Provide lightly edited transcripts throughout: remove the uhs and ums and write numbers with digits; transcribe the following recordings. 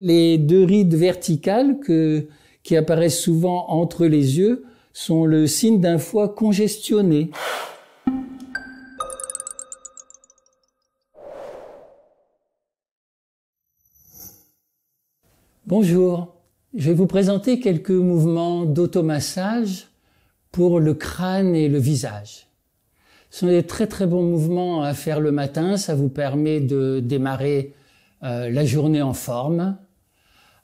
Les deux rides verticales qui apparaissent souvent entre les yeux sont le signe d'un foie congestionné. Bonjour, je vais vous présenter quelques mouvements d'automassage pour le crâne et le visage. Ce sont des très très bons mouvements à faire le matin, ça vous permet de démarrer la journée en forme.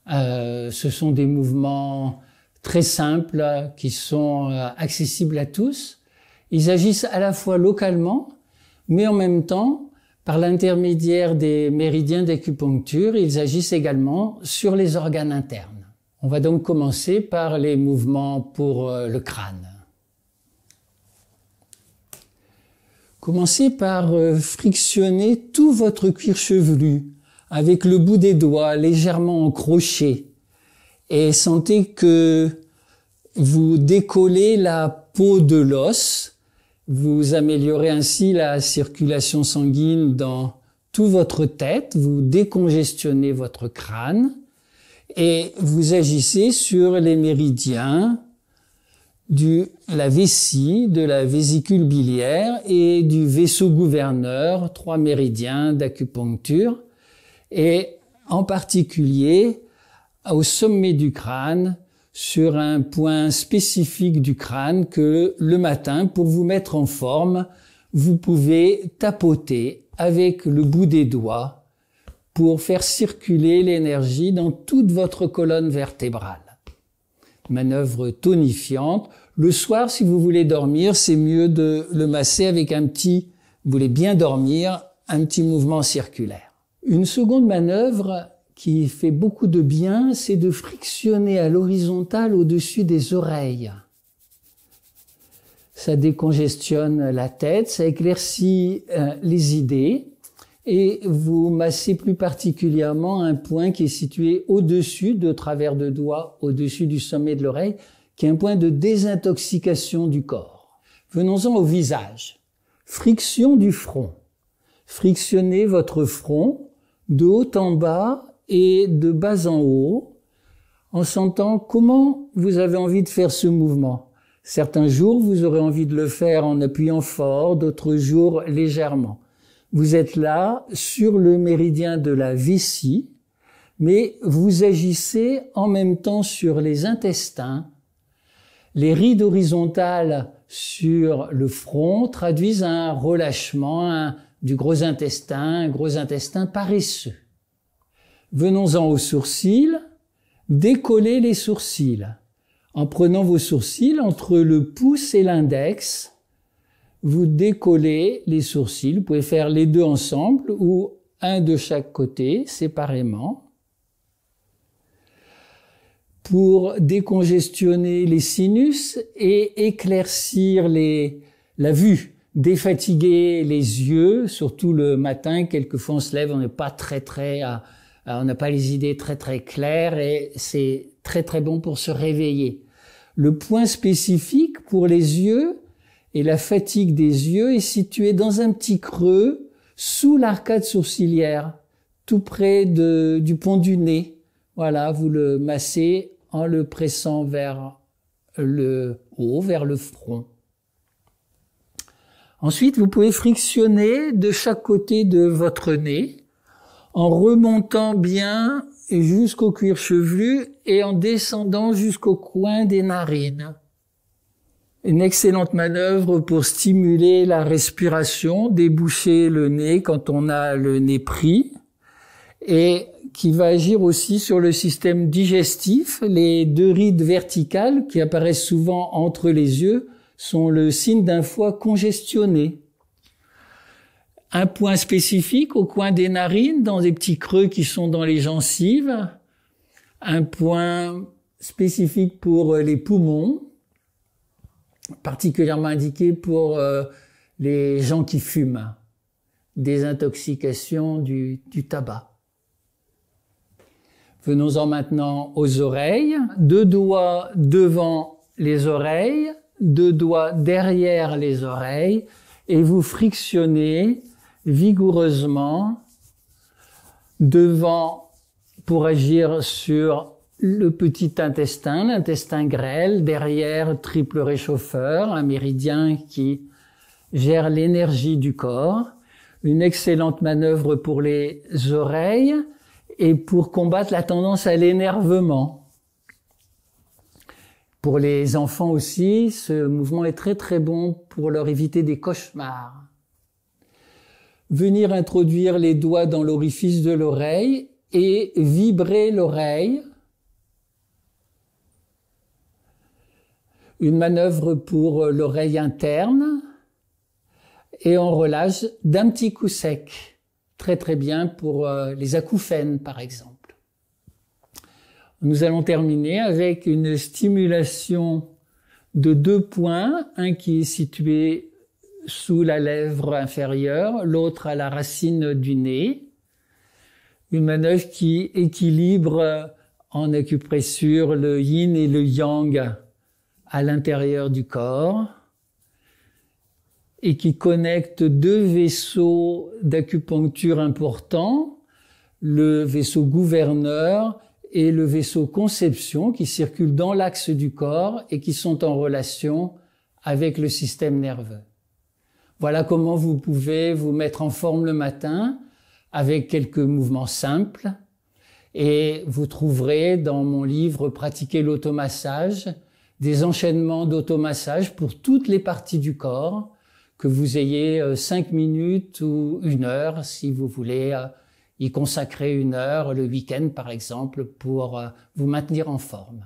Ce sont des mouvements très simples qui sont accessibles à tous. Ils agissent à la fois localement, mais en même temps, par l'intermédiaire des méridiens d'acupuncture, ils agissent également sur les organes internes. On va donc commencer par les mouvements pour le crâne. Commencez par frictionner tout votre cuir chevelu avec le bout des doigts légèrement encroché et sentez que vous décollez la peau de l'os. Vous améliorez ainsi la circulation sanguine dans toute votre tête, vous décongestionnez votre crâne et vous agissez sur les méridiens de la vessie, de la vésicule biliaire et du vaisseau gouverneur, 3 méridiens d'acupuncture, et en particulier au sommet du crâne, sur un point spécifique du crâne que le matin, pour vous mettre en forme, vous pouvez tapoter avec le bout des doigts pour faire circuler l'énergie dans toute votre colonne vertébrale. Manœuvre tonifiante. Le soir, si vous voulez dormir, c'est mieux de le masser avec vous voulez bien dormir, un petit mouvement circulaire. Une seconde manœuvre qui fait beaucoup de bien, c'est de frictionner à l'horizontale au-dessus des oreilles. Ça décongestionne la tête, ça éclaircit les idées et vous massez plus particulièrement un point qui est situé au-dessus, de travers de doigt, au-dessus du sommet de l'oreille, qui est un point de désintoxication du corps. Venons-en au visage. Friction du front. Frictionnez votre front de haut en bas et de bas en haut, en sentant comment vous avez envie de faire ce mouvement. Certains jours, vous aurez envie de le faire en appuyant fort, d'autres jours légèrement. Vous êtes là sur le méridien de la vessie, mais vous agissez en même temps sur les intestins. Les rides horizontales sur le front traduisent un relâchement du gros intestin, un gros intestin paresseux. Venons-en aux sourcils. Décollez les sourcils. En prenant vos sourcils entre le pouce et l'index, vous décollez les sourcils. Vous pouvez faire les deux ensemble ou un de chaque côté, séparément. Pour décongestionner les sinus et éclaircir la vue, défatiguer les yeux, surtout le matin. Quelquefois on se lève, on n'est pas on n'a pas les idées très claires et c'est très bon pour se réveiller. Le point spécifique pour les yeux et la fatigue des yeux est situé dans un petit creux sous l'arcade sourcilière, tout près du pont du nez. Voilà, vous le massez en le pressant vers le haut, vers le front. Ensuite, vous pouvez frictionner de chaque côté de votre nez en remontant bien jusqu'au cuir chevelu et en descendant jusqu'au coin des narines. Une excellente manœuvre pour stimuler la respiration, déboucher le nez quand on a le nez pris et qui va agir aussi sur le système digestif. Les deux rides verticales qui apparaissent souvent entre les yeux sont le signe d'un foie congestionné. Un point spécifique au coin des narines, dans des petits creux qui sont dans les gencives. Un point spécifique pour les poumons, particulièrement indiqué pour les gens qui fument. Désintoxication du tabac. Venons-en maintenant aux oreilles. 2 doigts devant les oreilles, 2 doigts derrière les oreilles, et vous frictionnez vigoureusement devant pour agir sur le petit intestin, l'intestin grêle, derrière triple réchauffeur, un méridien qui gère l'énergie du corps, une excellente manœuvre pour les oreilles et pour combattre la tendance à l'énervement. Pour les enfants aussi, ce mouvement est très très bon pour leur éviter des cauchemars. Venir introduire les doigts dans l'orifice de l'oreille et vibrer l'oreille. Une manœuvre pour l'oreille interne. Et on relâche d'un petit coup sec. Très très bien pour les acouphènes par exemple. Nous allons terminer avec une stimulation de 2 points, un qui est situé sous la lèvre inférieure, l'autre à la racine du nez. Une manœuvre qui équilibre en acupressure le yin et le yang à l'intérieur du corps et qui connecte 2 vaisseaux d'acupuncture importants, le vaisseau gouverneur et le vaisseau conception qui circulent dans l'axe du corps et qui sont en relation avec le système nerveux. Voilà comment vous pouvez vous mettre en forme le matin avec quelques mouvements simples et vous trouverez dans mon livre Pratiquer l'automassage des enchaînements d'automassage pour toutes les parties du corps, que vous ayez 5 minutes ou 1 heure si vous voulez y consacrer 1 heure le week-end par exemple pour vous maintenir en forme.